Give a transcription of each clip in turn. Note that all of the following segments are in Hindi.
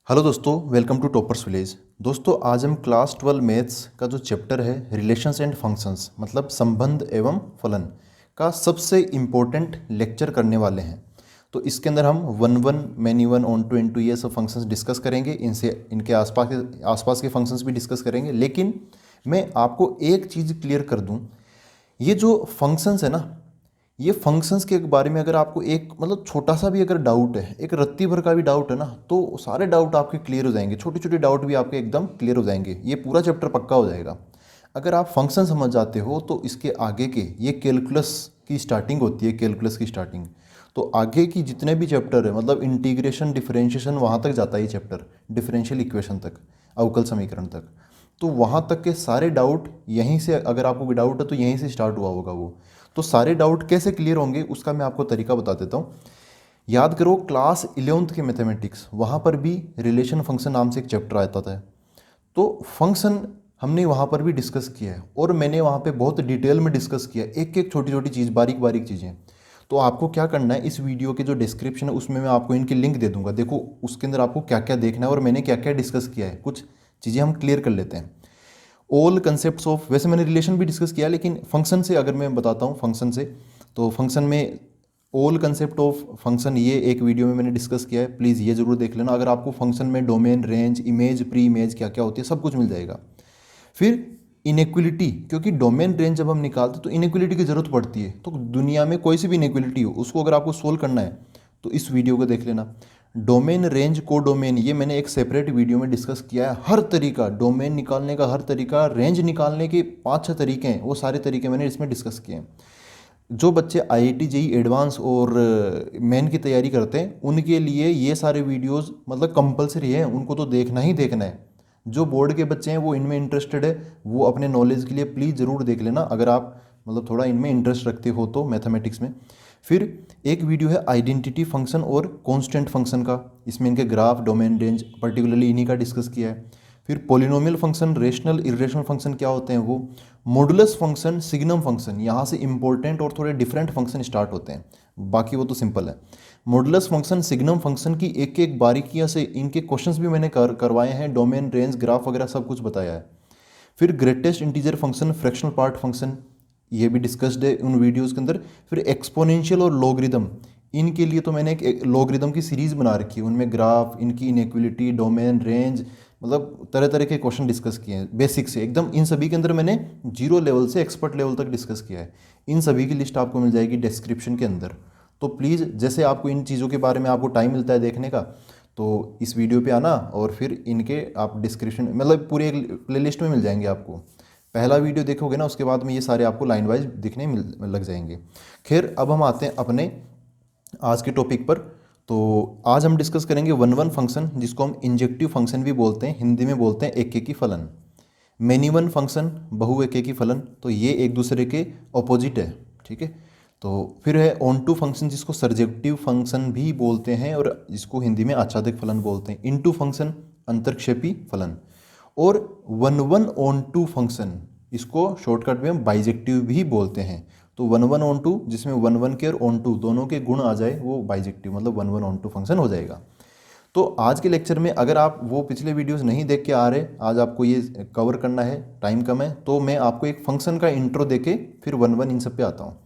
हेलो दोस्तों, वेलकम टू टॉपर्स विलेज। दोस्तों, आज हम क्लास 12 मैथ्स का जो चैप्टर है रिलेशंस एंड फंक्शंस मतलब संबंध एवं फलन का सबसे इम्पोर्टेंट लेक्चर करने वाले हैं। तो इसके अंदर हम one one many one onto into ये सब फंक्शंस डिस्कस करेंगे। इनसे इनके आसपास के फंक्शंस भी डिस्कस करेंगे। लेकिन मैं आपको एक चीज़ क्लियर कर दूं, ये जो फंक्शंस है ना, ये फंक्शंस के बारे में अगर आपको एक मतलब छोटा सा भी अगर डाउट है, एक रत्ती भर का भी डाउट है ना, तो सारे डाउट आपके क्लियर हो जाएंगे। छोटे छोटे डाउट भी आपके एकदम क्लियर हो जाएंगे। ये पूरा चैप्टर पक्का हो जाएगा अगर आप फंक्शन समझ जाते हो। तो इसके आगे के ये कैलकुलस की स्टार्टिंग होती है, कैलकुलस की स्टार्टिंग। तो आगे की जितने भी चैप्टर है मतलब इंटीग्रेशन डिफरेंशिएशन वहाँ तक जाता है ये चैप्टर, डिफरेंशियल इक्वेशन तक, अवकल समीकरण तक। तो वहाँ तक के सारे डाउट यहीं से, अगर आपको कोई डाउट है तो यहीं से स्टार्ट हुआ होगा वो। तो सारे डाउट कैसे क्लियर होंगे उसका मैं आपको तरीका बता देता हूँ। याद करो, क्लास 11th के मैथमेटिक्स, वहाँ पर भी रिलेशन फंक्शन नाम से एक चैप्टर आता था। तो फंक्शन हमने वहाँ पर भी डिस्कस किया है और मैंने वहाँ पे बहुत डिटेल में डिस्कस किया, एक एक छोटी छोटी चीज़, बारीक बारीक चीज़ें। तो आपको क्या करना है, इस वीडियो के जो डिस्क्रिप्शन है उसमें मैं आपको इनकी लिंक दे दूंगा। देखो उसके अंदर आपको क्या क्या देखना है और मैंने क्या क्या डिस्कस किया है। कुछ चीज़ें हम क्लियर कर लेते हैं। ऑल कंसेप्ट्स ऑफ, वैसे मैंने रिलेशन भी डिस्कस किया लेकिन फंक्शन से अगर मैं बताता हूँ फंक्शन से, तो फंक्शन में ऑल कंसेप्ट ऑफ फंक्शन ये एक वीडियो में मैंने डिस्कस किया है। प्लीज़ ये ज़रूर देख लेना। अगर आपको फंक्शन में domain, range, image, pre image क्या क्या होती है सब कुछ मिल जाएगा। फिर इनइक्वलिटी, क्योंकि डोमेन रेंज जब हम निकालते तो इनइक्वलिटी की ज़रूरत पड़ती है। तो दुनिया में कोई सी भी इनइक्वलिटी हो उसको अगर आपको सोल्व करना है तो इस वीडियो को देख लेना। डोमेन, रेंज, को डोमेन, ये मैंने एक सेपरेट वीडियो में डिस्कस किया है। हर तरीका डोमेन निकालने का, हर तरीका रेंज निकालने के 5-6 तरीके हैं, वो सारे तरीके मैंने इसमें डिस्कस किए हैं। जो बच्चे आईआईटी जेईई एडवांस और मेन की तैयारी करते हैं उनके लिए ये सारे वीडियोस मतलब कंपलसरी है, उनको तो देखना ही देखना है। जो बोर्ड के बच्चे हैं वो इनमें इंटरेस्टेड है, वो अपने नॉलेज के लिए प्लीज़ ज़रूर देख लेना अगर आप मतलब थोड़ा इनमें इंटरेस्ट रखते हो तो, मैथमेटिक्स में। फिर एक वीडियो है आइडेंटिटी फंक्शन और कांस्टेंट फंक्शन का, इसमें इनके ग्राफ, डोमेन, रेंज पर्टिकुलरली इन्हीं का डिस्कस किया है। फिर polynomial function, rational, irrational function क्या होते हैं वो, मॉडुलस फंक्शन, सिग्नम फंक्शन, यहाँ से इंपॉर्टेंट और थोड़े डिफरेंट फंक्शन स्टार्ट होते हैं, बाकी वो तो सिंपल है। मॉडुलस फंक्शन, सिग्नम फंक्शन की एक एक बारीकियाँ से इनके क्वेश्चंस भी मैंने करवाए हैं, डोमेन, रेंज, ग्राफ वगैरह सब कुछ बताया है। फिर greatest integer function, fractional part function, ये भी डिस्कस्ड है उन वीडियोज़ के अंदर। फिर एक्सपोनेंशियल और लॉगरिदम, इनके लिए तो मैंने एक लॉगरिदम की सीरीज़ बना रखी है, उनमें ग्राफ, इनकी इनइक्वलिटी, डोमेन, रेंज, मतलब तरह तरह के क्वेश्चन डिस्कस किए हैं बेसिक से एकदम। इन सभी के अंदर मैंने जीरो लेवल से एक्सपर्ट लेवल तक डिस्कस किया है। इन सभी की लिस्ट आपको मिल जाएगी डिस्क्रिप्शन के अंदर। तो प्लीज़, जैसे आपको इन चीज़ों के बारे में आपको टाइम मिलता है देखने का, तो इस वीडियो पे आना और फिर इनके आप डिस्क्रिप्शन मतलब पूरे एक प्लेलिस्ट में मिल जाएंगे आपको। पहला वीडियो देखोगे ना, उसके बाद में ये सारे आपको लाइन वाइज दिखने लग जाएंगे। खैर, अब हम आते हैं अपने आज के टॉपिक पर। तो आज हम डिस्कस करेंगे वन वन फंक्शन, जिसको हम इंजेक्टिव फंक्शन भी बोलते हैं, हिंदी में बोलते हैं एक एकी फलन। मेनी वन फंक्शन, बहु एक एकी फलन, तो ये एक दूसरे के ऑपोजिट है, ठीक है। तो फिर है ऑन टू फंक्शन, जिसको सर्जेक्टिव फंक्शन भी बोलते हैं और जिसको हिंदी में आच्छादित फलन बोलते हैं। इनटू फंक्शन, अंतरक्षेपी फलन। और one one onto function, इसको शॉर्टकट में हम बाइजेक्टिव भी बोलते हैं। तो वन वन ऑन टू, जिसमें वन वन के और ऑन टू दोनों के गुण आ जाए, वो बाइजेक्टिव मतलब one one onto function हो जाएगा। तो आज के लेक्चर में अगर आप वो पिछले वीडियोस नहीं देख के आ रहे, आज आपको ये कवर करना है, टाइम कम है, तो मैं आपको एक फंक्शन का इंट्रो देके फिर वन वन इन सब पे आता हूँ।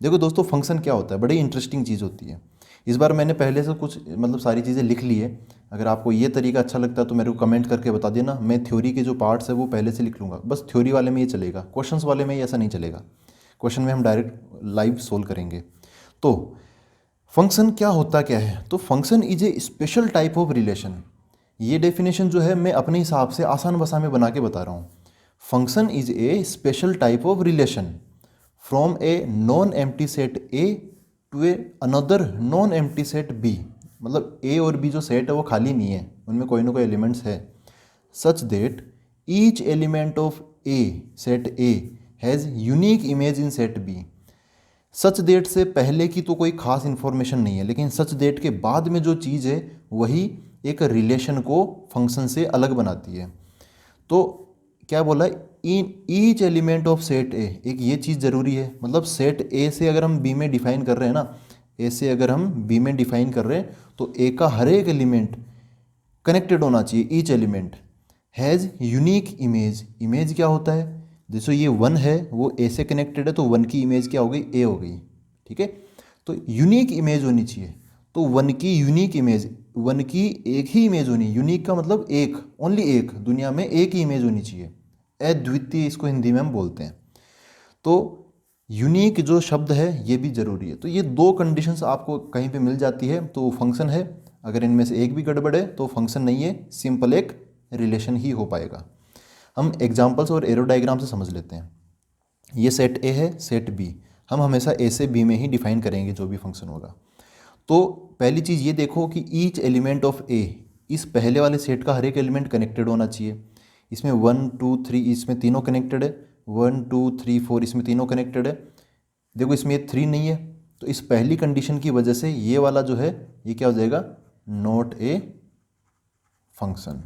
देखो दोस्तों, फंक्शन क्या होता है, बड़ी इंटरेस्टिंग चीज़ होती है। इस बार मैंने पहले से कुछ मतलब सारी चीज़ें लिख ली है। अगर आपको ये तरीका अच्छा लगता है तो मेरे को कमेंट करके बता देना, मैं थ्योरी के जो पार्ट्स है वो पहले से लिख लूँगा। बस थ्योरी वाले में ये चलेगा, क्वेश्चंस वाले में ये ऐसा नहीं चलेगा। क्वेश्चन में हम डायरेक्ट लाइव सोल्व करेंगे। तो फंक्शन क्या होता क्या है, तो function is a special type of relation. ये डेफिनेशन जो है मैं अपने हिसाब से आसान भाषा में बना के बता रहा हूँ। Function is a special type of relation from a non empty set A to a another non empty set B. मतलब ए और बी जो सेट है वो खाली नहीं है, उनमें कोई ना कोई एलिमेंट्स है। Such that each element of a set A has unique image in set B. Such that से पहले की तो कोई खास इन्फॉर्मेशन नहीं है, लेकिन सच डेट के बाद में जो चीज़ है वही एक रिलेशन को फंक्शन से अलग बनाती है। तो क्या बोला, in each element of set ए, एक ये चीज़ ज़रूरी है। मतलब सेट ए से अगर हम बी में डिफाइन कर रहे हैं ना, ए से अगर हम बी में डिफाइन कर रहे हैं तो ए का हर एक एलिमेंट कनेक्टेड होना चाहिए, each element has unique image. Image क्या होता है, जैसे ये 1 है वो ए से कनेक्टेड है तो 1 की इमेज क्या हो गई, ए हो गई, ठीक है। तो यूनिक इमेज होनी चाहिए, तो 1 की यूनिक इमेज, 1 की एक ही इमेज होनी, यूनिक का मतलब एक, ओनली एक, दुनिया में एक ही इमेज होनी चाहिए, अद्वितीय इसको हिंदी में हम बोलते हैं। तो यूनिक जो शब्द है ये भी ज़रूरी है। तो ये दो कंडीशंस आपको कहीं पे मिल जाती है तो फंक्शन है, अगर इनमें से एक भी गड़बड़ है तो फंक्शन नहीं है, सिंपल एक रिलेशन ही हो पाएगा। हम एग्जांपल्स और एरो डायग्राम से समझ लेते हैं। ये सेट ए है, सेट बी, हम हमेशा ए से बी में ही डिफाइन करेंगे जो भी फंक्शन होगा। तो पहली चीज़ ये देखो कि ईच एलिमेंट ऑफ ए, इस पहले वाले सेट का हर एक एलिमेंट कनेक्टेड होना चाहिए। इसमें 1 2 3 इसमें तीनों कनेक्टेड है, 1 2 3 4 इसमें तीनों कनेक्टेड है। देखो इसमें ये 3 नहीं है, तो इस पहली कंडीशन की वजह से ये वाला जो है ये क्या हो जाएगा, नॉट ए फंक्शन,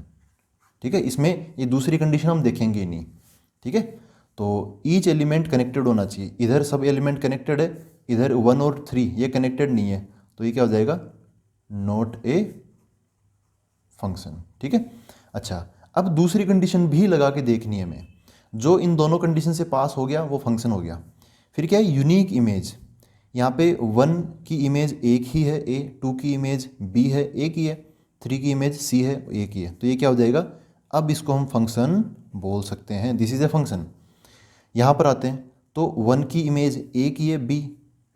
ठीक है। इसमें ये दूसरी कंडीशन हम देखेंगे ही नहीं, ठीक है। तो ईच एलिमेंट कनेक्टेड होना चाहिए, इधर सब एलिमेंट कनेक्टेड है, इधर 1 और 3 ये कनेक्टेड नहीं है, तो ये क्या हो जाएगा, नॉट ए फंक्शन, ठीक है। अच्छा, अब दूसरी कंडीशन भी लगा के देखनी है हमें, जो इन दोनों कंडीशन से पास हो गया वो फंक्शन हो गया। फिर क्या है, यूनिक इमेज, यहाँ पे 1 की इमेज एक ही है ए, 2 की इमेज बी है एक ही है, 3 की इमेज सी है एक ही है, तो ये क्या हो जाएगा, अब इसको हम फंक्शन बोल सकते हैं, दिस इज़ ए फंक्शन। यहाँ पर आते हैं तो 1 की इमेज एक ही है बी,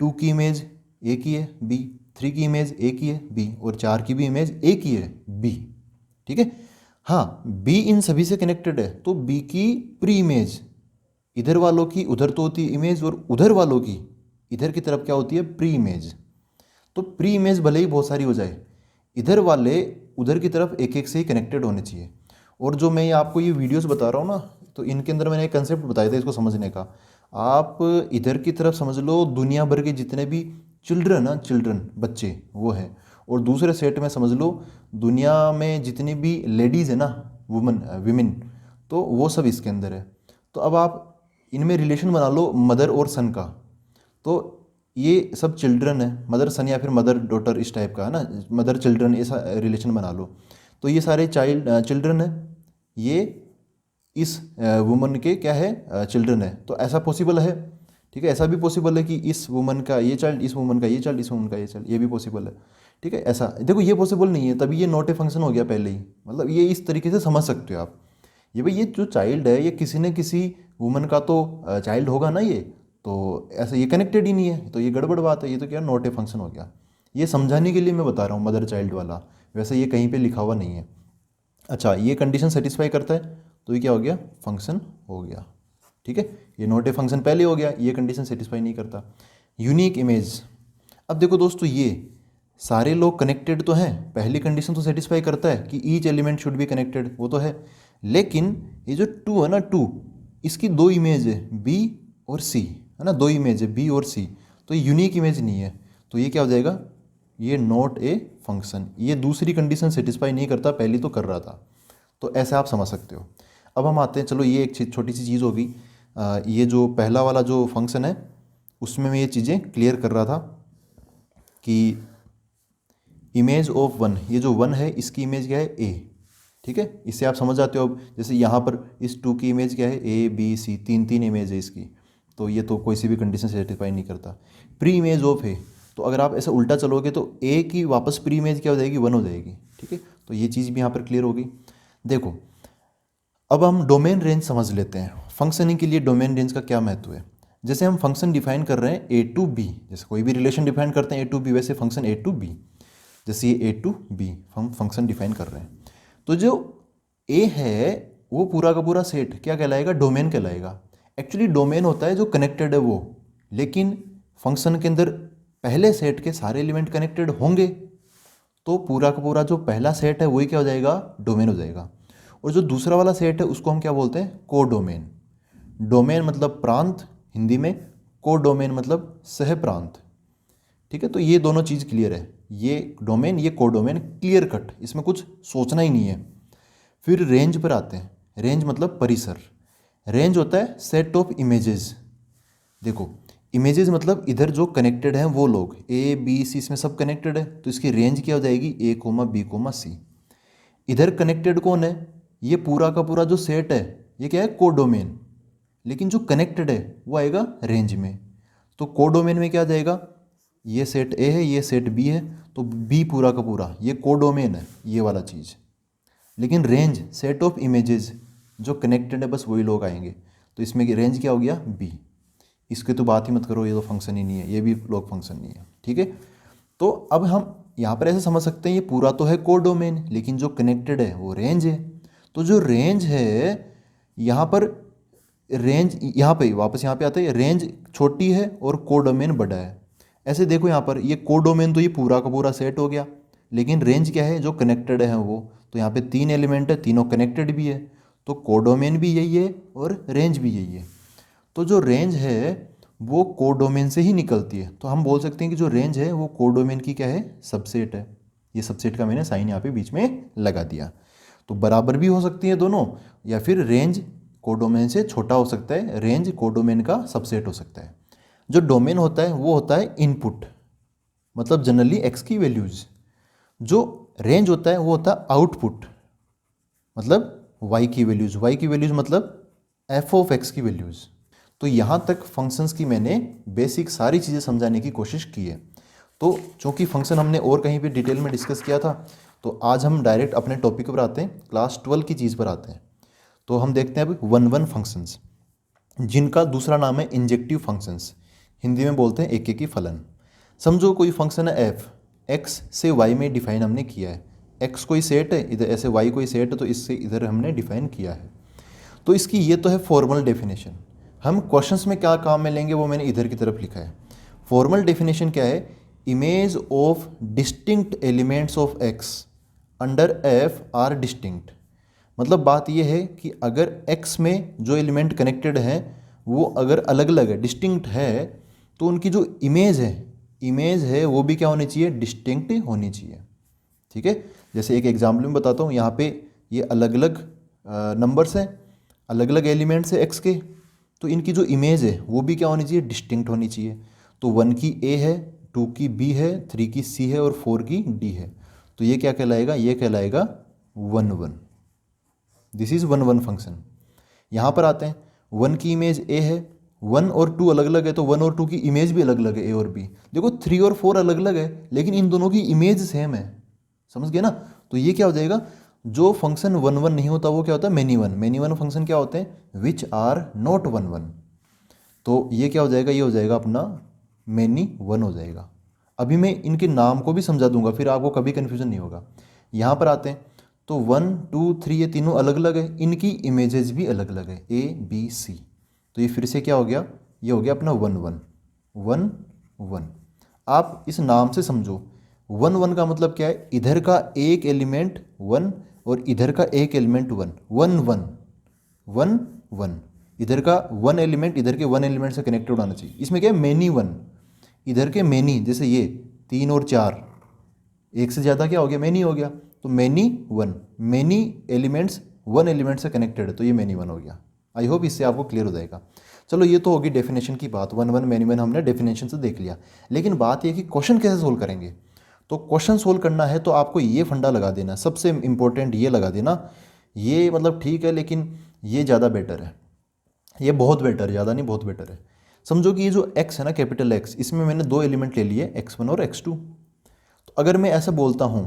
2 की इमेज एक ही है बी, 3 की इमेज एक ही है बी, और 4 की भी इमेज एक ही है बी, ठीक है। हाँ, बी इन सभी से कनेक्टेड है, तो बी की प्री इमेज इधर वालों की उधर तो होती है इमेज, और उधर वालों की इधर की तरफ क्या होती है, प्री इमेज। तो प्री इमेज भले ही बहुत सारी हो जाए, इधर वाले उधर की तरफ एक एक से ही कनेक्टेड होने चाहिए। और जो मैं आपको ये वीडियोस बता रहा हूँ ना, तो इनके अंदर मैंने एक कंसेप्ट बताया था इसको समझने का। आप इधर की तरफ समझ लो दुनिया भर के जितने भी चिल्ड्रन ना, चिल्ड्रन बच्चे वो हैं, और दूसरे सेट में समझ लो दुनिया में जितनी भी लेडीज़ है ना, वुमन विमेन, तो वो सब इसके अंदर है। तो अब आप इनमें रिलेशन बना लो मदर और सन का, तो ये सब चिल्ड्रन है, मदर सन या फिर मदर डॉटर इस टाइप का है ना, मदर चिल्ड्रन ऐसा रिलेशन बना लो। तो ये सारे चिल्ड्रन है, ये इस वुमन के क्या है, चिल्ड्रन है, तो ऐसा पॉसिबल है, ठीक है। ऐसा भी पॉसिबल है कि इस वुमन का ये चाइल्ड, इस वुमन का ये चाइल्ड, इस वुमन का ये चाइल्ड, ये भी पॉसिबल है, ठीक है। ऐसा देखो ये पॉसिबल नहीं है, तभी ये नॉट ए फंक्शन हो गया पहले ही, मतलब ये इस तरीके से समझ सकते हो आप। ये भाई ये जो चाइल्ड है ये किसी न किसी वुमन का तो चाइल्ड होगा ना, ये तो ऐसा ये कनेक्टेड ही नहीं है, तो ये गड़बड़ बात है, ये तो क्या नॉट ए फंक्शन हो गया। ये समझाने के लिए मैं बता रहा हूँ मदर चाइल्ड वाला, वैसे ये कहीं पे लिखा हुआ नहीं है। अच्छा, ये कंडीशन सेटिस्फाई करता है तो ये क्या हो गया, फंक्शन हो गया, ठीक है। ये नॉट ए फंक्शन पहले हो गया, ये कंडीशन सेटिस्फाई नहीं करता। यूनिक इमेज, अब देखो दोस्तों ये सारे लोग कनेक्टेड तो हैं, पहली कंडीशन तो सेटिस्फाई करता है कि each element should be connected, वो तो है, लेकिन ये जो 2 है ना, 2 इसकी 2 इमेज है बी और सी, है ना, 2 इमेज है बी और सी, तो ये यूनिक इमेज नहीं है, तो ये क्या हो जाएगा, ये नॉट ए फंक्शन। ये दूसरी कंडीशन सेटिस्फाई नहीं करता, पहली तो कर रहा था, तो ऐसे आप समझ सकते हो। अब हम आते हैं, चलो ये एक छोटी सी चीज़ होगी, ये जो पहला वाला जो फंक्शन है उसमें मैं ये चीज़ें क्लियर कर रहा था कि इमेज ऑफ 1, ये जो 1 है इसकी इमेज क्या है, ए, ठीक है। इससे आप समझ जाते हो। अब जैसे यहाँ पर इस 2 की इमेज क्या है, ए बी सी, तीन इमेज है इसकी, तो ये तो कोई सी भी कंडीशन सेटिस्फाई नहीं करता। प्री इमेज ऑफ है, तो अगर आप ऐसा उल्टा चलोगे तो ए की वापस प्री इमेज क्या हो जाएगी, 1 हो जाएगी, ठीक है। तो ये चीज़ भी यहाँ पर क्लियर होगी। देखो अब हम डोमेन रेंज समझ लेते हैं, फंक्शनिंग के लिए डोमेन रेंज का क्या महत्व है। जैसे हम फंक्शन डिफाइन कर रहे हैं ए टू बी, जैसे कोई भी रिलेशन डिफाइन करते हैं ए टू बी, वैसे फंक्शन ए टू बी, जैसे ये ए टू बी हम फंक्शन डिफाइन कर रहे हैं, तो जो ए है वो पूरा का पूरा सेट क्या कहलाएगा, डोमेन कहलाएगा। एक्चुअली डोमेन होता है जो कनेक्टेड है वो, लेकिन फंक्शन के अंदर पहले सेट के सारे एलिमेंट कनेक्टेड होंगे, तो पूरा का पूरा जो पहला सेट है वही क्या हो जाएगा, डोमेन हो जाएगा। और जो दूसरा वाला सेट है उसको हम क्या बोलते हैं, को डोमेन। डोमेन मतलब प्रांत हिंदी में, को डोमेन मतलब सह प्रांत, ठीक है। तो ये दोनों चीज़ क्लियर है, ये डोमेन ये को डोमेन, क्लियर कट, इसमें कुछ सोचना ही नहीं है। फिर रेंज पर आते हैं, रेंज मतलब परिसर। रेंज होता है सेट ऑफ इमेजेस। देखो इमेजेस मतलब इधर जो कनेक्टेड हैं वो लोग, ए बी सी इसमें सब कनेक्टेड है, तो इसकी रेंज क्या हो जाएगी, ए कोमा बी कोमा सी। इधर कनेक्टेड कौन है, ये पूरा का पूरा जो सेट है ये क्या है, कोडोमेन। लेकिन जो कनेक्टेड है वो आएगा रेंज में। तो कोडोमेन में क्या आ जाएगा, ये सेट ए है, ये सेट बी है, तो बी पूरा का पूरा ये कोडोमेन है, ये वाला चीज़। लेकिन रेंज सेट ऑफ इमेजेस जो कनेक्टेड है बस वही लोग आएंगे। तो इसमें रेंज क्या हो गया, बी। इसके तो बात ही मत करो, ये तो फंक्शन ही नहीं है, ये भी लॉग फंक्शन नहीं है। ठीक है, तो अब हम यहाँ पर ऐसे समझ सकते हैं ये पूरा तो है कोडोमेन, लेकिन जो कनेक्टेड है वो रेंज है। तो जो रेंज है यहाँ पर, रेंज यहाँ पे वापस यहाँ पे आता है, रेंज छोटी है और कोडोमेन बड़ा है। ऐसे देखो यहाँ पर ये कोडोमेन तो ये पूरा का पूरा सेट हो गया, लेकिन रेंज क्या है, जो कनेक्टेड है वो। तो यहाँ पे 3 एलिमेंट है, तीनों कनेक्टेड भी है, तो कोडोमेन भी यही है और रेंज भी यही है। तो जो रेंज है वो कोडोमेन से ही निकलती है। तो हम बोल सकते हैं कि जो रेंज है वो कोडोमेन की क्या है, सबसेट है। ये सबसेट का मैंने साइन यहाँ पे बीच में लगा दिया। तो बराबर भी हो सकती है दोनों, या फिर रेंज कोडोमेन से छोटा हो सकता है, रेंज कोडोमेन का सबसेट हो सकता है। जो डोमेन होता है वो होता है इनपुट, मतलब जनरली एक्स की वैल्यूज। जो रेंज होता है वो होता है आउटपुट, मतलब वाई की वैल्यूज। वाई की वैल्यूज मतलब एफ ऑफ एक्स की वैल्यूज। तो यहाँ तक फंक्शंस की मैंने बेसिक सारी चीज़ें समझाने की कोशिश की है। तो चूँकि फंक्शन हमने और कहीं पे डिटेल में डिस्कस किया था, तो आज हम डायरेक्ट अपने टॉपिक पर आते हैं, क्लास 12 की चीज़ पर आते हैं। तो हम देखते हैं अब 1-1 फंक्शंस, जिनका दूसरा नाम है इंजेक्टिव फंक्शंस, हिंदी में बोलते हैं एक की फलन। समझो कोई फंक्शन है एफ, एक्स से वाई में डिफाइन हमने किया है। एक्स कोई सेट है इधर, ऐसे वाई कोई सेट है, तो इससे इधर हमने डिफाइन किया है। तो इसकी ये तो है फॉर्मल डेफिनेशन। हम क्वेश्चंस में क्या काम में लेंगे वो मैंने इधर की तरफ लिखा है। फॉर्मल डेफिनेशन क्या है, image of distinct elements of X under F R distinct. मतलब बात यह है कि अगर x में जो एलिमेंट कनेक्टेड हैं वो अगर अलग अलग है, डिस्टिंक्ट है, तो उनकी जो इमेज है वो भी क्या होनी चाहिए, डिस्टिंक्ट होनी चाहिए। ठीक है, जैसे एक एग्जाम्पल में बताता हूँ। यहाँ पे ये अलग अलग नंबर्स हैं, अलग अलग एलिमेंट्स है x के, तो इनकी जो इमेज है वो भी क्या होनी चाहिए, डिस्टिंक्ट होनी चाहिए। तो 1 की a है, 2 की b है, 3 की c है और 4 की d है। तो ये क्या कहलाएगा, ये कहलाएगा 1-1। This is 1-1 function. यहाँ पर आते हैं, 1 की इमेज a है, 1 और 2 अलग अलग है, तो 1 और 2 की इमेज भी अलग अलग है, a और b। देखो 3 और 4 अलग अलग है, लेकिन इन दोनों की इमेज सेम है। समझ गए ना। तो ये क्या हो जाएगा, जो फंक्शन 1-1 नहीं होता वो क्या होता है, many one. Many one function क्या होते हैं, विच आर नॉट 1-1। तो ये क्या हो जाएगा, ये हो जाएगा अपना मैनी वन हो जाएगा। अभी मैं इनके नाम को भी समझा दूंगा, फिर आपको कभी कन्फ्यूजन नहीं होगा। यहाँ पर आते हैं, तो 1, 2, 3 ये तीनों अलग अलग है, इनकी इमेजेस भी अलग अलग है, A, B, C। तो ये फिर से क्या हो गया, ये हो गया अपना 1-1, 1-1। आप इस नाम से समझो, 1-1 का मतलब क्या है, इधर का एक एलिमेंट 1 और इधर का एक एलिमेंट 1, 1-1, 1-1। इधर का 1 एलिमेंट इधर के 1 एलिमेंट से कनेक्टेड होना चाहिए। इसमें क्या है, मैनी वन। इधर के मैनी, जैसे ये 3 और 4, एक से ज़्यादा क्या हो गया, मैनी हो गया। तो many one, many elements 1 element से कनेक्टेड है, तो ये मैनी वन हो गया। आई होप इससे आपको क्लियर हो जाएगा। चलो ये तो होगी डेफिनेशन की बात, 1-1 मैनी वन हमने डेफिनेशन से देख लिया। लेकिन बात ये कि क्वेश्चन कैसे सोल्व करेंगे। तो क्वेश्चन सोल्व करना है तो आपको ये फंडा लगा देना, सबसे इंपॉर्टेंट ये लगा देना। ये मतलब ठीक है, लेकिन ये ज़्यादा बेटर है, ये बहुत बेटर, ज़्यादा नहीं बहुत बेटर है। समझो कि ये जो x है ना, कैपिटल X, इसमें मैंने 2 एलिमेंट ले लिए, x1 और x2। तो अगर मैं ऐसा बोलता हूँ,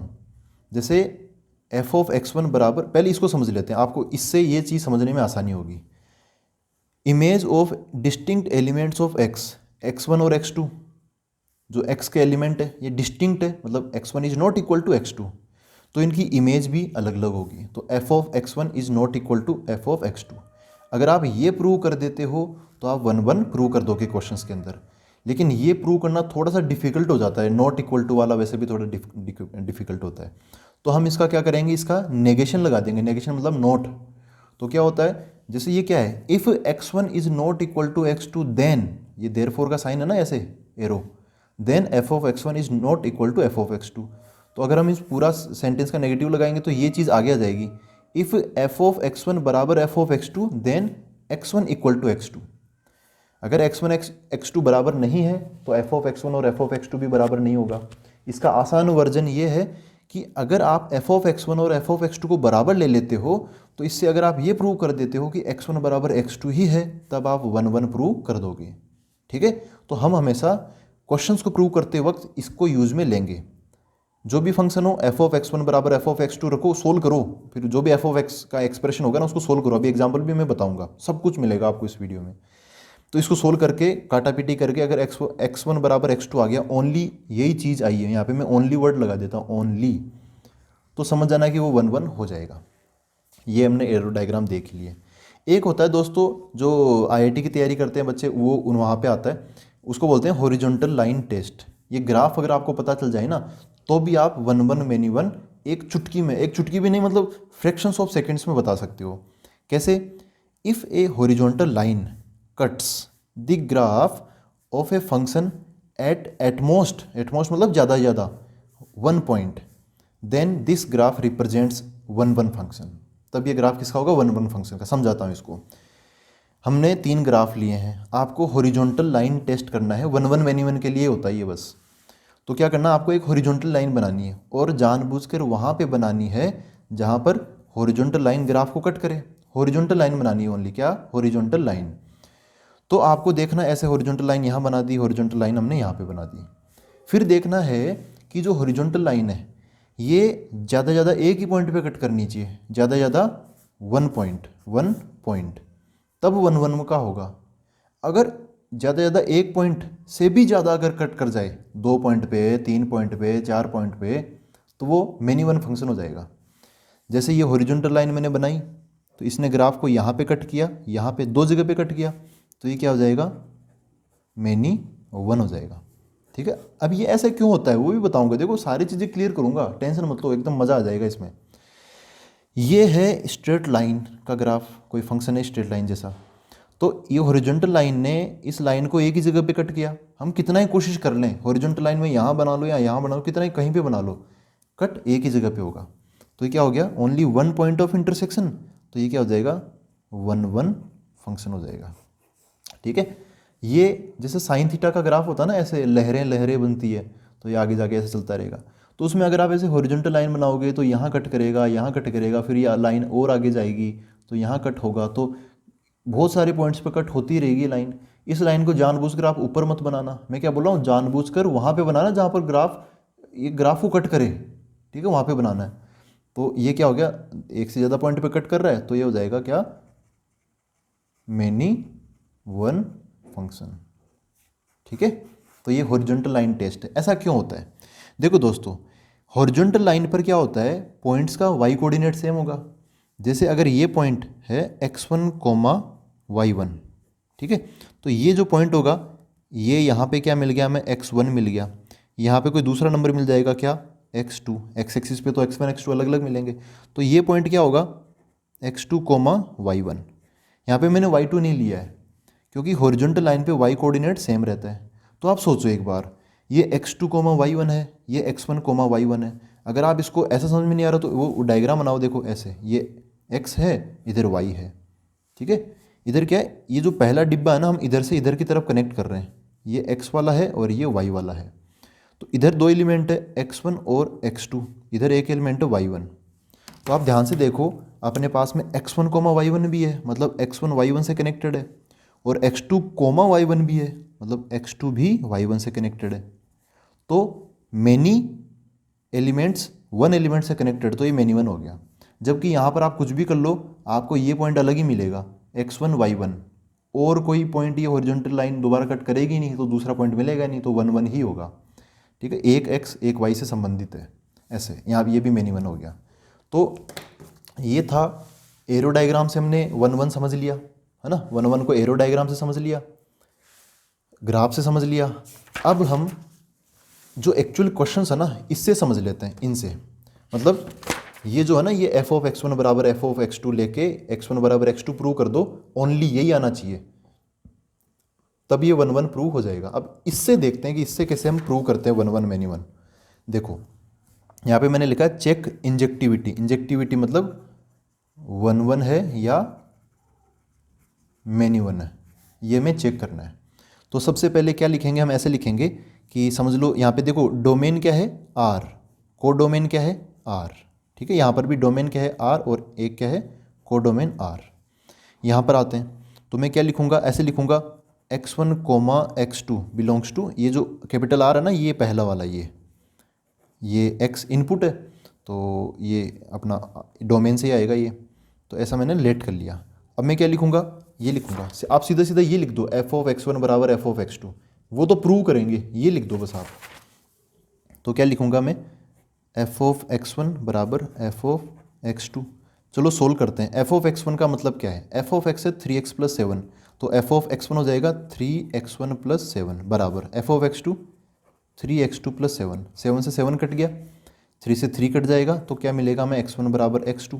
जैसे f ऑफ x1 बराबर, पहले इसको समझ लेते हैं, आपको इससे ये चीज़ समझने में आसानी होगी। Image of distinct elements of x, x1 और x2, जो x के एलिमेंट है ये डिस्टिंक्ट है, मतलब x1 is not equal to x2, तो इनकी इमेज भी अलग अलग होगी। तो f of x1 is not equal to f of x2। अगर आप ये प्रूव कर देते हो तो आप 1-1 प्रूव कर दोगे क्वेश्चंस के अंदर। लेकिन ये प्रूव करना थोड़ा सा डिफिकल्ट हो जाता है, नॉट इक्वल टू वाला वैसे भी थोड़ा डिफिकल्ट होता है। तो हम इसका क्या करेंगे, इसका नेगेशन लगा देंगे। नेगेशन मतलब नॉट। तो क्या होता है, जैसे ये क्या है, if x1 is not equal to x2 then, ये देयरफॉर का साइन है ना ऐसे arrow, then f of x1 is not equal to f of x2। तो अगर हम इस पूरा सेंटेंस का नेगेटिव लगाएंगे तो ये चीज़ आगे आ जाएगी, इफ़ f ऑफ x1 बराबर f of x2 then x1 equal to x2। अगर x1 x2 बराबर नहीं है तो f ऑफ x1 और f ऑफ x2 भी बराबर नहीं होगा। इसका आसान वर्जन ये है कि अगर आप एफ ऑफ एक्स वन और एफ ऑफ एक्स टू को बराबर ले लेते हो तो इससे अगर आप ये प्रूव कर देते हो कि एक्स वन बराबर एक्स टू ही है, तब आप वन वन प्रूव कर दोगे। ठीक है, तो हम हमेशा क्वेश्चंस को प्रूव करते वक्त इसको यूज में लेंगे। जो भी फंक्शन हो, एफ ऑफ एक्स वन बराबर एफ ऑफ एक्स टू रखो, सोल्व करो, फिर जो भी एफ ऑफ एक्स का एक्सप्रेशन होगा ना उसको सोल्व करो। अभी एग्जाम्पल भी मैं बताऊंगा, सब कुछ मिलेगा आपको इस वीडियो में। तो इसको सोल्व करके काटा पीटी करके अगर एक्स वन बराबर एक्स टू आ गया, ओनली यही चीज़ आई है, यहाँ पे मैं ओनली वर्ड लगा देता हूँ, ओनली, तो समझ जाना कि वो वन वन हो जाएगा। ये हमने एरो डायग्राम देख लिए। एक होता है दोस्तों जो आईआईटी की तैयारी करते हैं बच्चे, वो वहाँ पे आता है, उसको बोलते हैं हॉरिजॉन्टल लाइन टेस्ट। ये ग्राफ अगर आपको पता चल जाए ना तो भी आप वन वन मेनी वन एक चुटकी में, एक चुटकी भी नहीं मतलब फ्रैक्शंस ऑफ सेकेंड्स में बता सकते हो। कैसे? If a horizontal line cuts the graph of a function at most मतलब ज़्यादा से ज़्यादा 1 point, then this graph represents one one function. तब ये ग्राफ किसका होगा? वन वन फंक्शन का। समझाता हूँ इसको। हमने 3 ग्राफ लिए हैं, आपको हॉरिजॉन्टल लाइन टेस्ट करना है, वन वन मेनी वन के लिए होता है ये बस। तो क्या करना, आपको एक हॉरिजॉन्टल लाइन बनानी है और जानबूझकर वहाँ पे बनानी है जहाँ पर हॉरिजॉन्टल लाइन ग्राफ को कट करे। हॉरिजॉन्टल लाइन बनानी है ओनली, क्या? Horizontal line. तो आपको देखना ऐसे हॉरिजॉन्टल लाइन यहाँ बना दी, हॉरिजॉन्टल लाइन हमने यहाँ पे बना दी। फिर देखना है कि जो हॉरिजॉन्टल लाइन है ये ज़्यादा से ज़्यादा एक ही पॉइंट पे कट करनी चाहिए, ज़्यादा से ज़्यादा 1 पॉइंट, तब वन वन का होगा। अगर ज़्यादा से ज़्यादा एक पॉइंट से भी ज़्यादा अगर कट कर जाए, 2 पॉइंट पे, 3 पॉइंट पे, 4 पॉइंट पे, तो वो मेनी वन फंक्शन हो जाएगा। जैसे ये हॉरिजॉन्टल लाइन मैंने बनाई तो इसने ग्राफ को यहाँ पे कट किया, यहाँ पे 2 जगह पे कट किया, तो ये क्या हो जाएगा? मेनी वन हो जाएगा। ठीक है, अब ये ऐसा क्यों होता है वो भी बताऊंगा। देखो सारी चीज़ें क्लियर करूंगा, टेंशन मत लो, एकदम मज़ा आ जाएगा इसमें। ये है स्ट्रेट लाइन का ग्राफ, कोई फंक्शन है स्ट्रेट लाइन जैसा। तो ये हॉरिजॉन्टल लाइन ने इस लाइन को एक ही जगह पे कट किया। हम कितना ही कोशिश कर लें, हॉरिजॉन्टल लाइन में यहाँ बना लो या यहाँ बना लो, कितना ही कहीं पे बना लो, कट एक ही जगह पे होगा। तो ये क्या हो गया? Only 1 point of intersection. तो ये क्या हो जाएगा? वन वन फंक्शन हो जाएगा। ठीक है, ये जैसे साइन थीटा का ग्राफ होता है ना, ऐसे लहरें लहरें बनती है, तो ये आगे जाके ऐसे चलता रहेगा। तो उसमें अगर आप ऐसे हॉरिजॉन्टल लाइन बनाओगे तो यहाँ कट करेगा, यहाँ कट करेगा, फिर ये लाइन और आगे जाएगी तो यहाँ कट होगा, तो बहुत सारे पॉइंट्स पे कट होती रहेगी लाइन। इस लाइन को जानबूझकर आप ऊपर मत बनाना, मैं क्या बोल रहा हूँ, जानबूझकर वहाँ पे बनाना जहाँ पर ये ग्राफ को कट करे। ठीक है, वहाँ पे बनाना है। तो ये क्या हो गया? एक से ज़्यादा पॉइंट पे कट कर रहा है, तो ये हो जाएगा क्या? Many one function. ठीक है, तो ये हॉरिजॉन्टल लाइन टेस्ट है। ऐसा क्यों होता है? देखो दोस्तों, हॉरिजॉन्टल लाइन पर क्या होता है, पॉइंट्स का वाई कोऑर्डिनेट सेम होगा। जैसे अगर ये पॉइंट है x1, y1, ठीक है, तो ये जो पॉइंट होगा ये यहाँ पे क्या मिल गया हमें? x1 मिल गया। यहाँ पे कोई दूसरा नंबर मिल जाएगा, क्या? x2। एक्स एक्सिस पे तो x1 x2 अलग अलग मिलेंगे, तो ये पॉइंट क्या होगा? x2, y1। यहाँ पे मैंने y2 नहीं लिया है क्योंकि हॉरिजॉन्टल लाइन पे y कोऑर्डिनेट सेम रहता है। तो आप सोचो एक बार, ये x2, y1 है, ये x1, y1 है। अगर आप इसको ऐसा समझ में नहीं आ रहा तो वो डायग्राम बनाओ, देखो ऐसे, ये x है, इधर y है। ठीक है, इधर क्या है? ये जो पहला डिब्बा है ना, हम इधर से इधर की तरफ कनेक्ट कर रहे हैं, ये x वाला है और ये y वाला है। तो इधर 2 एलिमेंट है, x1 और x2, इधर एक एलिमेंट है y1। तो आप ध्यान से देखो, अपने पास में x1, y1 भी है, मतलब x1 y1 से कनेक्टेड है, और x2, y1 भी है, मतलब x2 भी y1 से कनेक्टेड है। तो मेनी एलिमेंट्स वन एलिमेंट से कनेक्टेड, तो ये मेनी वन हो गया। जबकि यहाँ पर आप कुछ भी कर लो, आपको ये पॉइंट अलग ही मिलेगा, x1, y1, और कोई पॉइंट ये हॉरिजॉन्टल लाइन दोबारा कट करेगी नहीं, तो दूसरा पॉइंट मिलेगा नहीं, तो वन वन ही होगा। ठीक है, एक x एक y से संबंधित है, ऐसे यहाँ ये भी मेनी वन हो गया। तो ये था एरो डायग्राम से हमने वन वन समझ लिया, है ना, वन वन को एरो डायग्राम से समझ लिया, ग्राफ से समझ लिया। अब हम जो एक्चुअल क्वेश्चन है ना, इससे समझ लेते हैं, इनसे। मतलब ये जो है ना, ये एफ ऑफ x1 बराबर एफ ऑफ x2 लेके x1 बराबर x2 प्रूव कर दो, ओनली यही आना चाहिए, तब ये वन वन प्रूव हो जाएगा। अब इससे देखते हैं कि इससे कैसे हम प्रूव करते हैं वन वन मेनी वन। देखो यहाँ पे मैंने लिखा है चेक इंजेक्टिविटी। इंजेक्टिविटी मतलब वन वन है या मेनी वन है, ये हमें चेक करना है। तो सबसे पहले क्या लिखेंगे हम? ऐसे लिखेंगे कि समझ लो यहाँ पे देखो, डोमेन क्या है? R, कोडोमेन क्या है आर, ठीक है। यहाँ पर भी डोमेन क्या है आर और एक क्या है कोडोमेन आर। यहाँ पर आते हैं तो मैं क्या लिखूँगा, ऐसे लिखूँगा x1 coma x2 belongs to, ये जो कैपिटल आर है ना ये पहला वाला, ये x इनपुट है तो ये अपना डोमेन से ही आएगा ये, तो ऐसा मैंने लेट कर लिया। अब मैं क्या लिखूँगा, ये लिखूँगा, आप सीधा सीधा ये लिख दो एफ ऑफ x1 बराबर एफ ऑफ x2, वो तो प्रूव करेंगे, ये लिख दो बस आप। तो क्या लिखूँगा मैं, एफ ऑफ x1 बराबर एफ ऑफ x2। चलो सोल्व करते हैं। एफ ऑफ x1 का मतलब क्या है, एफ ऑफ x है 3x + 7, तो एफ ऑफ x1 हो जाएगा 3x1 + 7 बराबर एफ ऑफ x2 3x2 + 7, 7 से 7 कट गया, 3 से 3 कट जाएगा, तो क्या मिलेगा हमें x1 बराबर x2,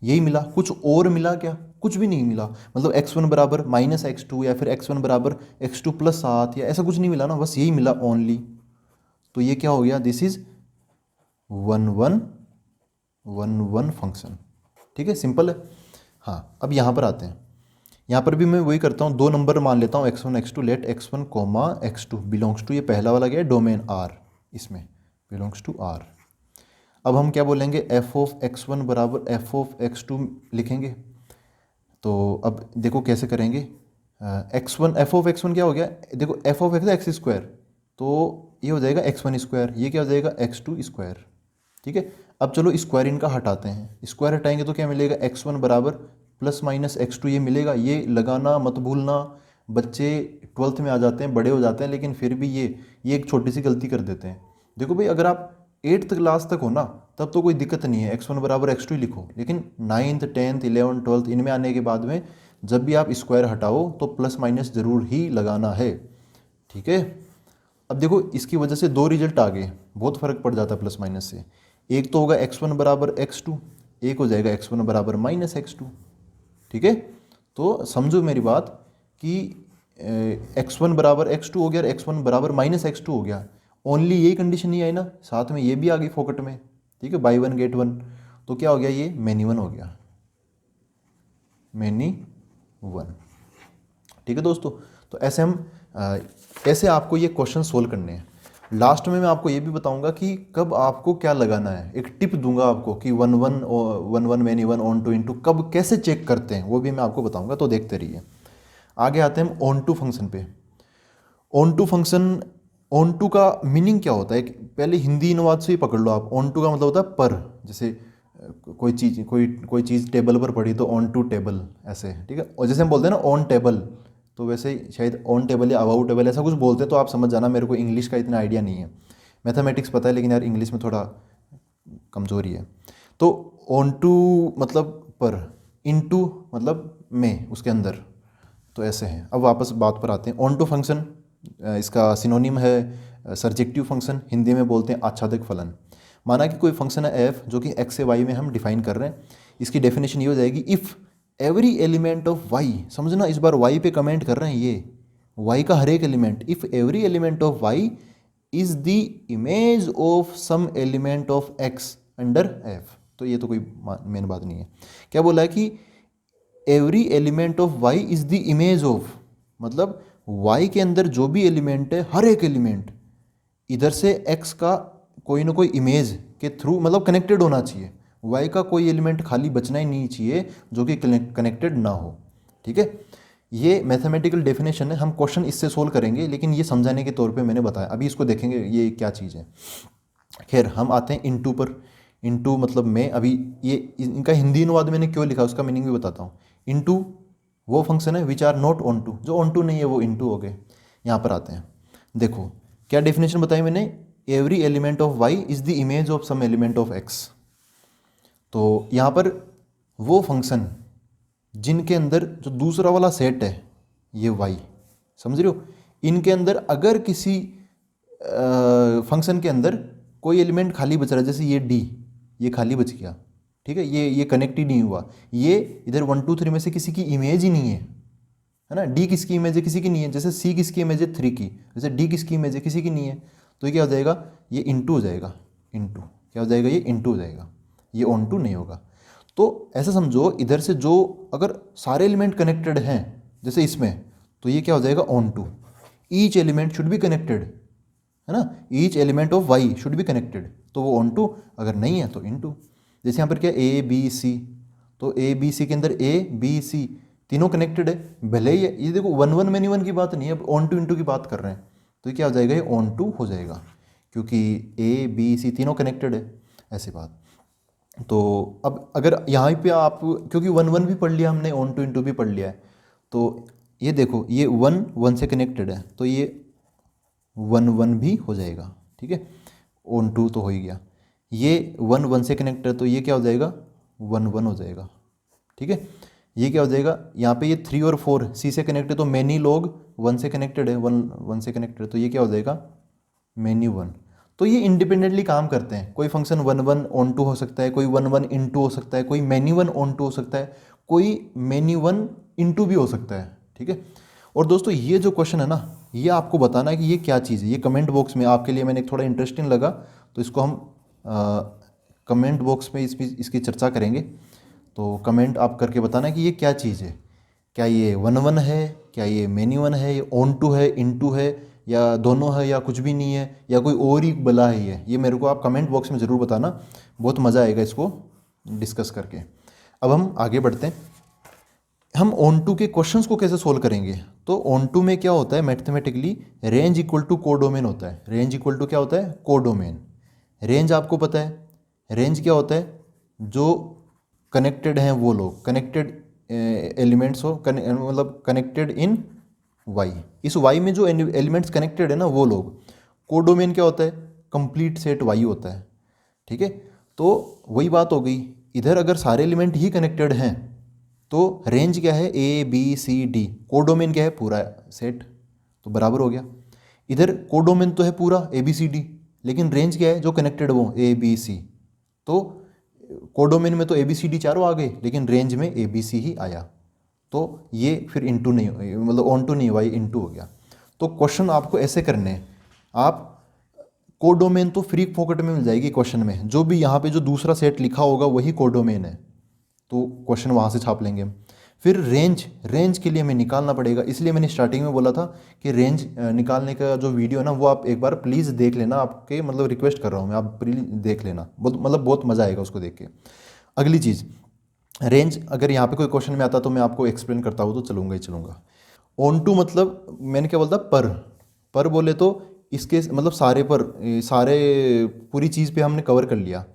यही मिला। कुछ और मिला क्या, कुछ भी नहीं मिला। मतलब x1 बराबर -x2 या फिर x1 बराबर x2 + 7 या ऐसा कुछ नहीं मिला ना, बस यही मिला ओनली। तो ये क्या हो गया, दिस इज 1 1 1 1 फंक्शन, ठीक है, सिंपल है। हाँ अब यहाँ पर आते हैं, यहाँ पर भी मैं वही करता हूँ, 2 नंबर मान लेता हूँ x1 x2, late x1 coma x2 belongs to, ये पहला वाला क्या है डोमेन r, इसमें बिलोंग्स टू r। अब हम क्या बोलेंगे, एफ ऑफ x1 बराबर एफ ऑफ x2 लिखेंगे। तो अब देखो कैसे करेंगे, x1 एफ ऑफ x1 क्या हो गया, देखो एफ ऑफ x है x², तो ये हो जाएगा x1², ये क्या हो जाएगा x2², ठीक है। अब चलो स्क्वायर इनका हटाते हैं, स्क्वायर हटाएंगे तो क्या मिलेगा, x1 बराबर +-x2 ये मिलेगा। ये लगाना मत भूलना, बच्चे 12th में आ जाते हैं, बड़े हो जाते हैं, लेकिन फिर भी ये एक छोटी सी गलती कर देते हैं। देखो भाई, अगर आप 8th क्लास तक हो ना तब तो कोई दिक्कत नहीं है, x1 बराबर x2 लिखो, लेकिन 9th 10th 11th 12th इनमें आने के बाद में जब भी आप स्क्वायर हटाओ तो + ज़रूर ही लगाना है, ठीक है। अब देखो इसकी वजह से 2 रिजल्ट आ गए, बहुत फ़र्क पड़ जाता है +- से। एक तो होगा x1 बराबर x2, एक हो जाएगा x1 बराबर -x2, ठीक है। तो समझो मेरी बात कि x1 बराबर x2 हो गया और x1 बराबर -x2 हो गया, ओनली यही कंडीशन नहीं आई ना, साथ में ये भी आ गई फोकट में, ठीक है, बाई 1 गेट 1। तो क्या हो गया, ये मैनी 1 हो गया, मैनी 1, ठीक है दोस्तों। तो ऐसे आपको ये क्वेश्चन सोल्व करने हैं। लास्ट में मैं आपको ये भी बताऊंगा कि कब आपको क्या लगाना है, एक टिप दूंगा आपको कि 1 1 1 1 मैनी 1 ऑन टू इनटू कब कैसे चेक करते हैं, वो भी मैं आपको बताऊंगा, तो देखते रहिए। आगे आते हैं हम ऑन टू फंक्शन पे। Onto function, onto का मीनिंग क्या होता है, पहले हिंदी अनुवाद से ही पकड़ लो आप। ऑन टू का मतलब होता है पर, जैसे कोई चीज़ टेबल पर पड़ी तो ऑन टू टेबल, ऐसे, ठीक है। और जैसे हम बोलते हैं ना ऑन टेबल, तो वैसे ही शायद ऑन टेबल या अबाउट टेबल ऐसा कुछ बोलते हैं, तो आप समझ जाना, मेरे को इंग्लिश का इतना आइडिया नहीं है, मैथमेटिक्स पता है लेकिन यार इंग्लिश में थोड़ा कमज़ोरी है। तो ऑन टू मतलब पर, इन टू मतलब में, उसके अंदर, तो ऐसे हैं। अब वापस बात पर आते हैं, ऑन टू फंक्शन इसका सिनोनिम है सर्जेक्टिव फंक्शन, हिंदी में बोलते हैं आच्छादित फलन। माना कि कोई फंक्शन है एफ जो कि एक्स से वाई में हम डिफाइन कर रहे हैं, इसकी डेफिनेशन ये हो जाएगी, if every element of Y, समझना इस बार वाई पे कमेंट कर रहे हैं, ये वाई का हर एक element, if every element of Y is the image of some element of X under F. तो ये तो कोई मेन बात नहीं है। क्या बोला है कि every element of Y is the image of, मतलब वाई के अंदर जो भी एलिमेंट है, हर एक एलिमेंट इधर से एक्स का कोई ना कोई इमेज के थ्रू मतलब कनेक्टेड होना चाहिए। वाई का कोई एलिमेंट खाली बचना ही नहीं चाहिए जो कि कनेक्टेड ना हो, ठीक है। ये मैथमेटिकल डेफिनेशन है, हम क्वेश्चन इससे सोल्व करेंगे, लेकिन ये समझाने के तौर पे मैंने बताया, अभी इसको देखेंगे ये क्या चीज़ है। खैर हम आते हैं इनटू पर। इनटू मतलब में, अभी ये इनका हिंदी अनुवाद मैंने क्यों लिखा उसका मीनिंग भी बताता हूँ। इनटू वो फंक्शन है which are not onto, जो ऑन टू नहीं है वो इनटू हो गए। यहाँ पर आते हैं, देखो क्या डेफिनेशन बताई मैंने, every element of Y is the image of some element of X. तो यहाँ पर वो फंक्शन जिनके अंदर जो दूसरा वाला सेट है ये वाई, समझ रहे हो, इनके अंदर अगर किसी फंक्शन के अंदर कोई एलिमेंट खाली बच रहा है, जैसे ये डी, ये खाली बच गया, ठीक है, ये कनेक्ट ही नहीं हुआ, ये इधर 1 2 3 में से किसी की इमेज ही नहीं है ना। डी किसकी इमेज है, किसी की नहीं है। जैसे सी किसकी इमेज है, 3 की, जैसे डी किसकी इमेज है, किसी की नहीं है। तो ये क्या हो जाएगा, ये इनटू हो जाएगा, इनटू क्या हो जाएगा, ये इनटू हो जाएगा, ये ऑन टू नहीं होगा। तो ऐसा समझो इधर से जो अगर सारे एलिमेंट कनेक्टेड हैं जैसे इसमें, तो ये क्या हो जाएगा onto. Each element should be connected, है ना, each element of Y should be connected, तो वो ऑन टू, अगर नहीं है तो इन टू। जैसे यहाँ पर क्या ए बी सी, तो ए बी सी के अंदर ए बी सी तीनों कनेक्टेड है, भले ही ये देखो वन वन मैनी वन की बात नहीं है, अब ऑन टू इंटू की बात कर रहे हैं, तो ये क्या हो जाएगा, ये ऑन टू हो जाएगा, क्योंकि ए बी सी तीनों कनेक्टेड है, ऐसी बात। तो अब अगर यहाँ पे आप, क्योंकि वन वन भी पढ़ लिया हमने, ऑन टू इंटू भी पढ़ लिया है, तो ये देखो ये वन वन से कनेक्टेड है, तो ये वन वन भी हो जाएगा, ठीक है, ऑन टू तो हो ही गया। ये वन वन से कनेक्टेड है, तो ये क्या हो जाएगा, वन वन हो जाएगा, ठीक है। ये क्या हो जाएगा, यहाँ पे ये 3 और 4 सी से कनेक्टेड है, तो मैनी लोग वन से कनेक्टेड है, वन वन से कनेक्टेड है, तो ये क्या हो जाएगा, मैनी वन। तो ये इंडिपेंडेंटली काम करते हैं, कोई function one one onto हो सकता है, कोई वन वन इन टू हो सकता है, कोई मैनी वन ऑन टू हो सकता है, कोई मैनी वन इन टू भी हो सकता है, ठीक है। और दोस्तों ये जो क्वेश्चन है ना, ये आपको बताना है कि ये क्या चीज़ है, ये कमेंट बॉक्स में आपके लिए मैंने थोड़ा इंटरेस्टिंग लगा, तो इसको हम कमेंट बॉक्स में इसकी चर्चा करेंगे। तो कमेंट आप करके बताना कि ये क्या चीज़ है, क्या ये वन वन है, क्या ये मैनी वन है, ये ऑन टू है, इन टू है, या दोनों है, या कुछ भी नहीं है, या कोई और ही बला है ये मेरे को आप कमेंट बॉक्स में ज़रूर बताना, बहुत मज़ा आएगा इसको डिस्कस करके। अब हम आगे बढ़ते हैं, हम ऑन टू के क्वेश्चंस को कैसे सोल्व करेंगे। तो ऑन टू में क्या होता है, mathematically range equal to codomain होता है। रेंज इक्वल टू क्या होता है, कोडोमेन। रेंज आपको पता है, रेंज क्या होता है, जो कनेक्टेड हैं वो लोग, कनेक्टेड एलिमेंट्स हो, मतलब कनेक्टेड इन वाई, इस वाई में जो एलिमेंट्स कनेक्टेड है ना वो लोग। कोडोमेन क्या होता है, कंप्लीट सेट वाई होता है, ठीक है। तो वही बात हो गई, इधर अगर सारे एलिमेंट ही कनेक्टेड हैं तो रेंज क्या है, A B C D, codomain क्या है, पूरा सेट, तो बराबर हो गया। इधर कोडोमेन तो है पूरा ए बी सी डी, लेकिन रेंज क्या है, जो कनेक्टेड वो ए बी सी, तो कोडोमेन में तो ए बी सी डी चारों आ गए, लेकिन रेंज में ए बी सी ही आया, तो ये फिर इनटू नहीं, मतलब ऑन टू नहीं हुआ, ये इनटू हो गया। तो क्वेश्चन आपको ऐसे करने हैं, आप कोडोमेन तो फ्री पॉकेट में मिल जाएगी क्वेश्चन में, जो भी यहाँ पे जो दूसरा सेट लिखा होगा वही कोडोमेन है, तो क्वेश्चन वहाँ से छाप लेंगे हम। फिर रेंज के लिए हमें निकालना पड़ेगा, इसलिए मैंने स्टार्टिंग में बोला था कि रेंज निकालने का जो वीडियो है ना वो आप एक बार प्लीज़ देख लेना, आपके मतलब रिक्वेस्ट कर रहा हूँ मैं, आप प्लीज़ देख लेना, बहुत मज़ा आएगा उसको देख के। अगली चीज़, रेंज अगर यहाँ पे कोई क्वेश्चन में आता तो मैं आपको एक्सप्लेन करता हूँ, तो चलूँगा ही चलूँगा। ऑन टू मतलब मैंने क्या बोलता, पर बोले तो इसके मतलब सारे पर, सारे पूरी चीज़ पे हमने कवर कर लिया।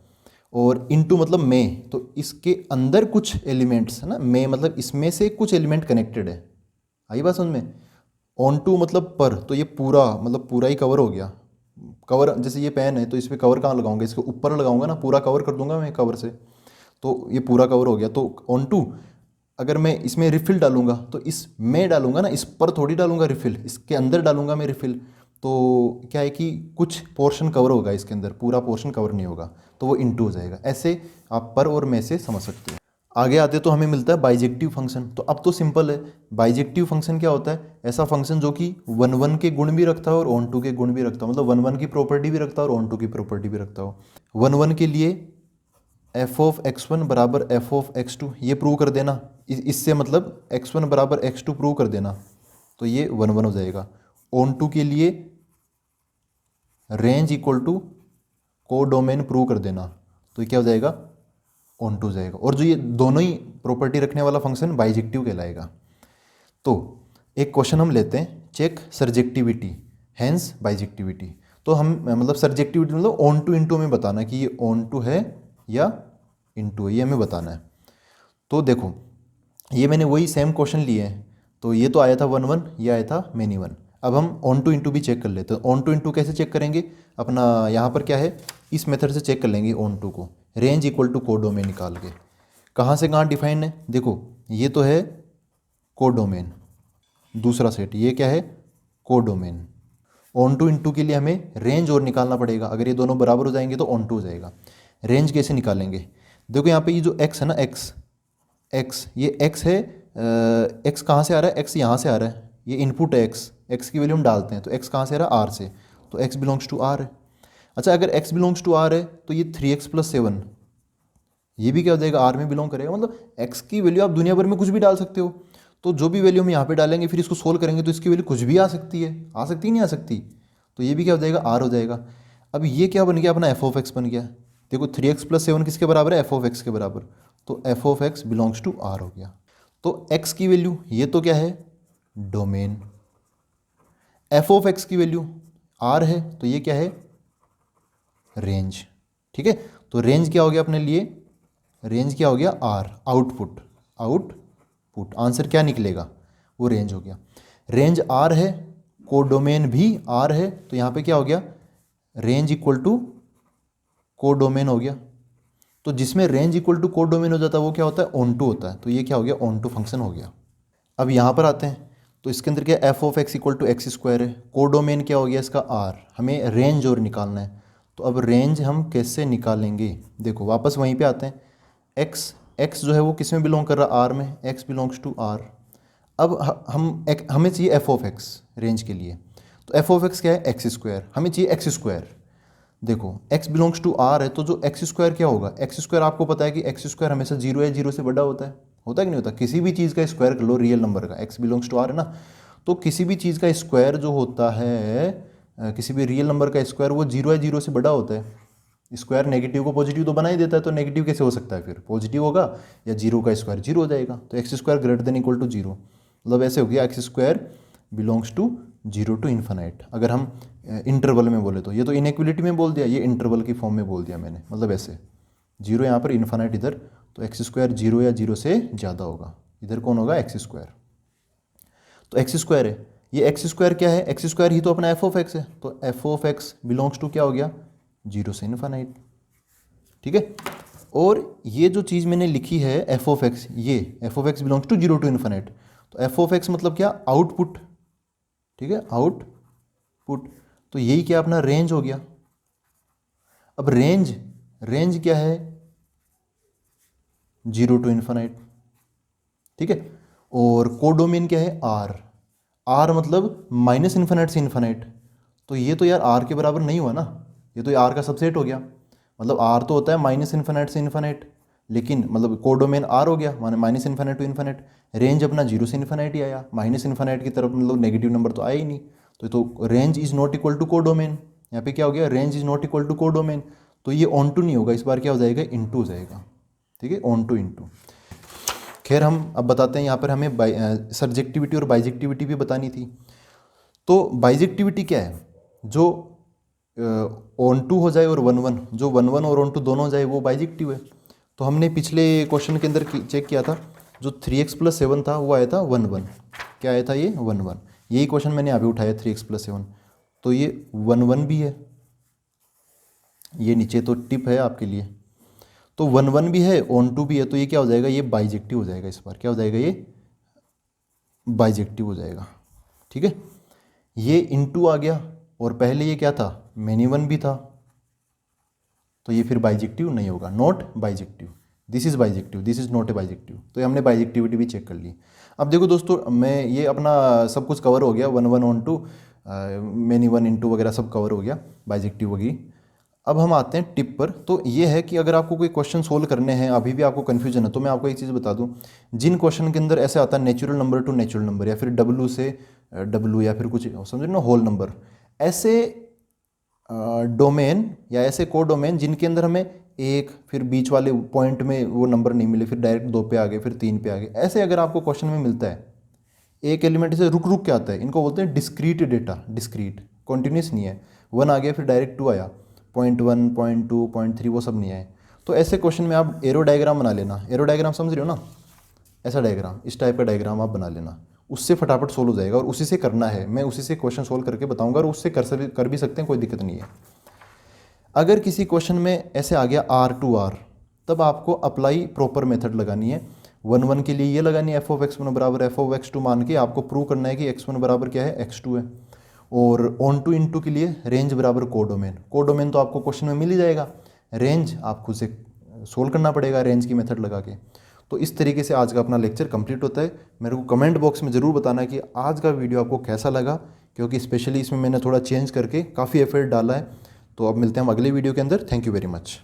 और इनटू मतलब में, तो इसके अंदर कुछ एलिमेंट्स है ना, में मतलब इसमें से कुछ एलिमेंट कनेक्टेड है, आई बात समझ में। ऑन टू मतलब पर, तो ये पूरा मतलब पूरा ही कवर हो गया। कवर जैसे ये पेन है, तो इस पर कवर कहाँ लगाऊंगा, इसके ऊपर लगाऊंगा ना, पूरा कवर कर दूंगा मैं कवर से, तो ये पूरा कवर हो गया। तो ऑन टू अगर मैं इसमें रिफिल डालूंगा तो इस में डालूंगा ना, इस पर थोड़ी डालूंगा रिफिल, इसके अंदर डालूंगा मैं रिफिल, तो क्या है कि कुछ पोर्शन कवर होगा इसके अंदर, पूरा पोर्शन कवर नहीं होगा, तो वो इनटू हो जाएगा। ऐसे आप पर और में से समझ सकते हो। आगे आते तो हमें मिलता है बाइजेक्टिव फंक्शन। तो अब तो सिंपल है, बाइजेक्टिव फंक्शन क्या होता है, ऐसा फंक्शन जो कि वन वन के गुण भी रखता है और ऑन टू के गुण भी रखता है, मतलब वन वन की प्रॉपर्टी भी रखता है और ऑन टू की प्रॉपर्टी भी रखता हो। वन वन के लिए एफ ऑफ एक्स वन बराबर एफ ऑफ एक्स टू, ये प्रूव कर देना, इससे मतलब एक्स वन बराबर एक्स टू प्रूव कर देना, तो ये वन वन हो जाएगा। ऑन टू के लिए range equal to codomain prove कर देना, तो ये क्या हो जाएगा, ऑन टू जाएगा। और जो ये दोनों ही प्रॉपर्टी रखने वाला फंक्शन बाइजेक्टिव कहलाएगा। तो एक क्वेश्चन हम लेते हैं, चेक सर्जेक्टिविटी हैंस बाइजेक्टिविटी। तो हम मतलब सर्जेक्टिविटी मतलब ऑन टू इनटू में बताना कि ये ऑन टू है या इनटू है, ये हमें बताना है। तो देखो ये मैंने वही सेम क्वेश्चन लिए हैं, तो ये तो आया था वन वन, ये आया था मैनी वन। अब हम ऑन टू इनटू भी चेक कर लेते हैं। ऑन टू इनटू कैसे चेक करेंगे, अपना यहाँ पर क्या है, इस मेथड से चेक कर लेंगे ऑन टू को, रेंज इक्वल टू कोडोमेन निकाल के। कहाँ से कहाँ डिफाइन है, देखो ये तो है कोडोमेन, दूसरा सेट ये क्या है, कोडोमेन। ऑन टू इनटू के लिए हमें रेंज और निकालना पड़ेगा, अगर ये दोनों बराबर हो जाएंगे तो ऑन टू हो जाएगा। रेंज कैसे निकालेंगे, देखो यहाँ पे ये जो x है ना, x ये x है, x कहाँ से आ रहा है, x यहाँ से आ रहा है, ये इनपुट है x की वैल्यू हम डालते हैं, तो x कहाँ से आ रहा है, r से, तो x बिलोंग्स टू r है। अच्छा अगर x बिलोंग्स टू r है तो ये 3x + 7 ये भी क्या हो जाएगा, r में बिलोंग करेगा। मतलब x की वैल्यू आप दुनिया भर में कुछ भी डाल सकते हो, तो जो भी वैल्यू हम यहाँ पे डालेंगे फिर इसको सोल्व करेंगे तो इसकी वैल्यू कुछ भी आ सकती है, नहीं आ सकती, तो ये भी क्या हो जाएगा, r हो जाएगा। अब ये क्या बन गया, अपना एफ ऑफ एक्स बन गया। देखो 3x + 7 किसके बराबर है, एफ ऑफ एक्स के बराबर, तो F of X belongs to R हो गया। तो x की वैल्यू, ये तो क्या है, डोमेन। एफ ऑफ एक्स की वैल्यू r है, तो ये क्या है, रेंज। ठीक है, तो रेंज क्या हो गया अपने लिए, रेंज क्या हो गया, r, आउटपुट। आउटपुट आंसर क्या निकलेगा, वो रेंज हो गया। रेंज r है, कोडोमेन भी r है, तो यहाँ पे क्या हो गया, रेंज इक्वल टू कोडोमेन हो गया। तो जिसमें रेंज इक्वल टू कोडोमेन हो जाता है वो क्या होता है, ऑन टू होता है। तो ये क्या हो गया, ऑन टू फंक्शन हो गया। अब यहाँ पर आते हैं, तो इसके अंदर क्या, F of X equal to X square है, कोडोमेन क्या हो गया इसका आर, हमें रेंज और निकालना है। तो अब रेंज हम कैसे निकालेंगे, देखो वापस वहीं पे आते हैं। एक्स जो है वो किस में बिलोंग कर रहा है, आर में, एक्स बिलोंग्स टू आर। अब हमें चाहिए एफ ऑफ एक्स रेंज के लिए, तो एफ ऑफ एक्स क्या है, एक्स स्क्वायर, हमें चाहिए एक्स स्क्वायर। देखो x बिलोंग्स टू r है, तो जो एक्स स्क्वायर क्या होगा, एक्स स्क्वायर आपको पता है कि एक्स स्क्वायर हमेशा 0 है, 0 से बड़ा होता है कि नहीं होता। किसी भी चीज़ का स्क्वायर कर लो, रियल नंबर का, x बिलोंग्स टू r है ना, तो किसी भी चीज़ का स्क्वायर जो होता है, किसी भी रियल नंबर का स्क्वायर, वो 0 है, 0 से बड़ा होता है। स्क्वायर नेगेटिव को पॉजिटिव तो बना ही देता है, तो नेगेटिव कैसे हो सकता है, फिर पॉजिटिव होगा, या 0 का स्क्वायर 0 हो जाएगा। तो X square greater than equal to 0, मतलब ऐसे हो गया X square belongs to 0 to infinite. अगर हम इंटरवल में बोले तो, ये तो इनइक्वलिटी में बोल दिया, ये इंटरवल की फॉर्म में बोल दिया मैंने, मतलब ऐसे 0 यहाँ पर, इन्फिनाइट इधर, तो एक्स स्क्वायर 0 या 0 से ज़्यादा होगा, इधर कौन होगा, एक्स स्क्वायर। तो एक्स स्क्वायर है, ये एक्स स्क्वायर क्या है, एक्स स्क्वायर ही तो अपना एफ ऑफ एक्स है, तो F of X belongs to क्या हो गया, 0 से इन्फिनाइट। ठीक है, और ये जो चीज़ मैंने लिखी है एफ ऑफ एक्स, ये F of X belongs to 0 to infinite, तो एफ ऑफ एक्स मतलब क्या, आउटपुट। ठीक है, आउटपुट, तो यही क्या अपना रेंज हो गया। अब रेंज क्या है, 0 टू इन्फिनाइट। ठीक है, और कोडोमेन क्या है, आर मतलब माइनस इन्फिनाइट से इन्फिनाइट। तो ये तो यार आर के बराबर नहीं हुआ ना, ये तो आर का सबसेट हो गया। मतलब आर तो होता है माइनस इन्फिनाइट से इन्फिनाइट, लेकिन मतलब कोडोमेन आर हो गया, माने minus infinite to infinite. Range अपना 0 से इन्फिनाइट ही आया, माइनस इन्फिनाइट की तरफ मतलब नेगेटिव नंबर तो आया ही नहीं। तो range is not equal to codomain, यहाँ पे क्या हो गया, range is not equal to codomain. तो ये ऑन टू नहीं होगा, इस बार क्या हो जाएगा, इनटू हो जाएगा। ठीक है, ऑन टू इनटू। खैर हम अब बताते हैं, यहाँ पर हमें सब्जेक्टिविटी और बाइजेक्टिविटी भी बतानी थी। तो बाइजेक्टिविटी क्या है, जो ऑन टू हो जाए और 1 1, जो 1 1 और ऑन टू दोनों हो जाए वो बाइजेक्टिव है। तो हमने पिछले क्वेश्चन के अंदर चेक किया था, जो 3x + 7 था वो आया था 1 1। क्या आया था, ये 1 1। यही क्वेश्चन मैंने अभी उठाया 3x + 7, तो ये 1 1 भी है, ये नीचे तो टिप है आपके लिए। तो 1 1 भी है, ऑन टू भी है, तो ये क्या हो जाएगा, ये बाइजेक्टिव हो जाएगा। इस बार क्या हो जाएगा, ये बाइजेक्टिव हो जाएगा। ठीक है, ये इनटू आ गया, और पहले ये क्या था, मैनी वन भी था, तो ये फिर बाइजेक्टिव नहीं होगा, not bijective. This is bijective, this is not a bijective. तो हमने बाइजेक्टिविटी भी चेक कर ली। अब देखो दोस्तों, मैं ये अपना सब कुछ कवर हो गया, 1 1 onto, many one into वगैरह सब कवर हो गया, बाइजेक्टिव वगैरह। अब हम आते हैं टिप पर। तो ये है कि अगर आपको कोई क्वेश्चन सोल्व करने हैं, अभी भी आपको कन्फ्यूजन है, तो मैं आपको एक चीज़ बता दूं, जिन क्वेश्चन के अंदर ऐसे आता है natural number two natural number, या फिर डब्ल्यू से डब्ल्यू, या फिर कुछ समझ रहे ना, होल नंबर, ऐसे डोमेन या ऐसे को डोमेन जिनके अंदर हमें एक, फिर बीच वाले पॉइंट में वो नंबर नहीं मिले, फिर डायरेक्ट 2 पे आ गए, फिर 3 पे आ गए, ऐसे अगर आपको क्वेश्चन में मिलता है, एक एलिमेंट से रुक रुक के आता है, इनको बोलते हैं डिस्क्रीट डेटा। डिस्क्रीट, कॉन्टिन्यूस नहीं है, 1 आ गया फिर डायरेक्ट 2 आया, 0.1 0.2 0.3 वो सब नहीं आए। तो ऐसे क्वेश्चन में आप एरो डायग्राम बना लेना। एरो डायग्राम समझ रहे हो ना, ऐसा डायग्राम, इस टाइप का डायग्राम आप बना लेना, उससे फटाफट सोल्व हो जाएगा। और उसी से करना है, मैं उसी से क्वेश्चन सोल्व करके बताऊंगा, और उससे कर भी सकते हैं, कोई दिक्कत नहीं है। अगर किसी क्वेश्चन में ऐसे आ गया R to R, तब आपको अप्लाई प्रॉपर मेथड लगानी है। 1 1 के लिए ये लगानी है, एफ ऑफ x1 बराबर एफ ऑफ x2 मान के आपको प्रूव करना है कि x1 बराबर क्या है, x2 है। और ऑन टू इनटू के लिए रेंज बराबर कोडोमेन। कोडोमेन तो आपको क्वेश्चन में मिल ही जाएगा, रेंज आप खुद से सोल्व करना पड़ेगा रेंज की मेथड लगा के। तो इस तरीके से आज का अपना लेक्चर कंप्लीट होता है। मेरे को कमेंट बॉक्स में ज़रूर बताना कि आज का वीडियो आपको कैसा लगा, क्योंकि स्पेशली इसमें मैंने थोड़ा चेंज करके काफ़ी एफर्ट डाला है। तो अब मिलते हैं हम अगले वीडियो के अंदर। Thank you very much.